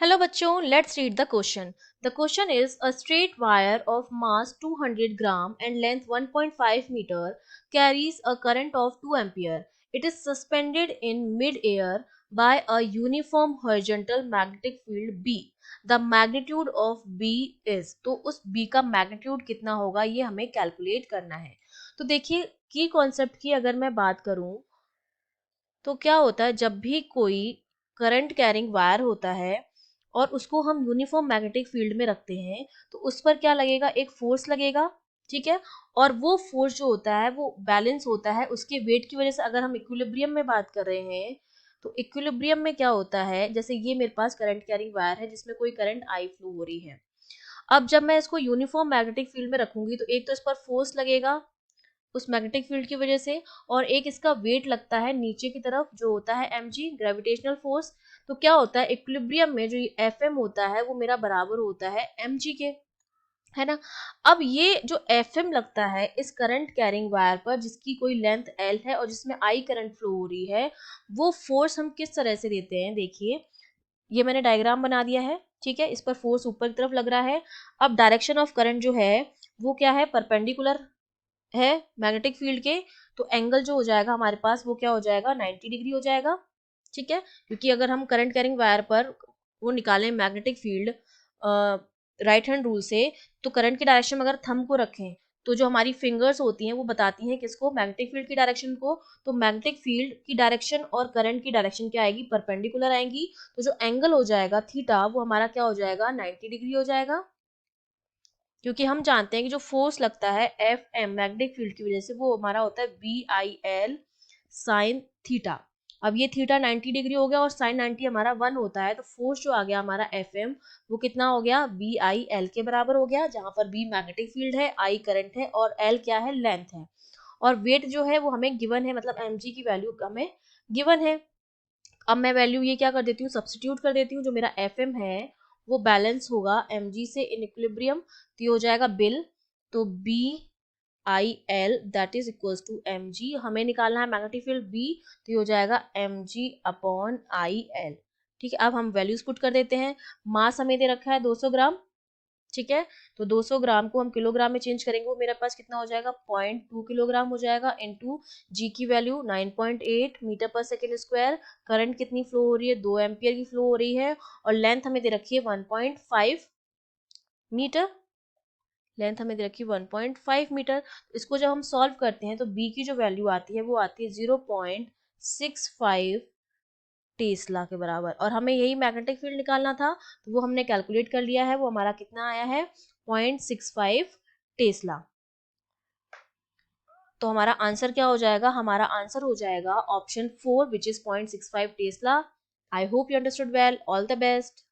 Hello bachcho, let's read the question. The question is a straight wire of mass 200 gram and length 1.5 meter carries a current of 2 ampere. It is suspended in mid-air by a uniform horizontal magnetic field B. The magnitude of B is, तो उस B का magnitude कितना होगा ये हमें calculate करना है. तो देखिए की concept की अगर मैं बात करूं तो क्या होता है जब भी कोई करंट कैरिंग वायर होता है और उसको हम यूनिफॉर्म मैग्नेटिक फील्ड में रखते हैं तो उस पर क्या लगेगा, एक फोर्स लगेगा. ठीक है. और वो फोर्स जो होता है वो बैलेंस होता है उसके वेट की वजह से. अगर हम इक्विलिब्रियम में बात कर रहे हैं तो इक्विलिब्रियम में क्या होता है, जैसे ये मेरे पास करंट कैरिंग वायर है जिसमें कोई करंट आई फ्लो हो रही है. अब जब मैं इसको यूनिफॉर्म मैग्नेटिक फील्ड में रखूंगी तो एक तो इस पर फोर्स लगेगा उस मैग्नेटिक फील्ड की वजह से, और एक इसका वेट लगता है नीचे की तरफ जो होता है mg ग्रेविटेशनल फोर्स. तो क्या होता है इक्विलिब्रियम में जो fm होता है वो मेरा बराबर होता है mg के, है ना. अब ये जो fm लगता है इस करंट कैरिंग वायर पर जिसकी कोई लेंथ l है और जिसमें I करंट फ्लो हो रही है, वो फोर्स हम किस तरह से देते हैं. देखिए ये मैंने डायग्राम बना दिया है. ठीक है, इस पर फोर्स ऊपर की तरफ लग रहा है. अब डायरेक्शन ऑफ करंट जो है वो क्या है, परपेंडिकुलर है मैग्नेटिक फील्ड के. तो एंगल जो हो जाएगा हमारे पास वो क्या हो जाएगा, 90 डिग्री हो जाएगा. ठीक है, क्योंकि अगर हम करंट कैरिंग वायर पर वो निकालें magnetic field right hand rule से, तो करंट की डायरेक्शन में अगर थंब को रखें तो जो हमारी फिंगर्स होती हैं वो बताती हैं किसको, मैग्नेटिक फील्ड की डायरेक्शन को. तो मैग्नेटिक फील्ड की डायरेक्शन और करंट की डायरेक्शन क्या आएगी, परपेंडिकुलर आएंगी. तो जो एंगल हो जाएगा थीटा वो हमारा क्या हो जाएगा, 90 डिग्री हो जाएगा. क्योंकि हम जानते हैं कि जो फोर्स लगता है एफ एम मैग्नेटिक फील्ड की वजह से वो हमारा होता है B I L sine theta. अब ये थीटा 90 डिग्री हो गया और साइन 90 हमारा 1 होता है. तो फोर्स जो आ गया हमारा एफ एम वो कितना हो गया, बी आई एल के बराबर हो गया, जहां पर बी मैग्नेटिक फील्ड है, आई करंट है और एल क्या है, लेंथ है. और वेट जो है वो हमें गिवन है, मतलब एम की वैल्यू हमें गिवन है. अब मैं वैल्यू ये क्या कर देती हूँ, सब्सटीट्यूट कर देती हूँ. जो मेरा एफ एम है वो बैलेंस होगा एम जी से इन इक्विलिब्रियम. तो ये हो जाएगा बिल. तो B I L that is equals to M G. हमें निकालना है मैग्नेटिक फील्ड बी. तो ये हो जाएगा M G upon I L. ठीक है, अब हम वैल्यूज पुट कर देते हैं. मास हमें दे रखा है 200 ग्राम. ठीक है, तो 200 ग्राम को हम किलोग्राम में चेंज करेंगे वो मेरे पास कितना हो जाएगा, 0.2 किलोग्राम हो जाएगा. इनटू जी की वैल्यू 9.8 मीटर पर सेकेंड स्क्वायर. करंट कितनी फ्लो हो रही है, 2 एम्पियर की फ्लो हो रही है. और लेंथ हमें दे रखी है 1.5 मीटर. लेंथ हमें दे रखी है 1.5 मीटर. इसको जब हम सॉल्व करते हैं तो बी की जो वैल्यू आती है वो आती है 0.65 टेस्ला के बराबर. और हमें यही मैग्नेटिक फील्ड निकालना था तो वो हमने कैलकुलेट कर लिया है. वो हमारा कितना आया है, 0.65 टेस्ला. तो हमारा आंसर क्या हो जाएगा, हमारा आंसर हो जाएगा option 4 which is 0.65 Tesla. I hope you understood well. All the best.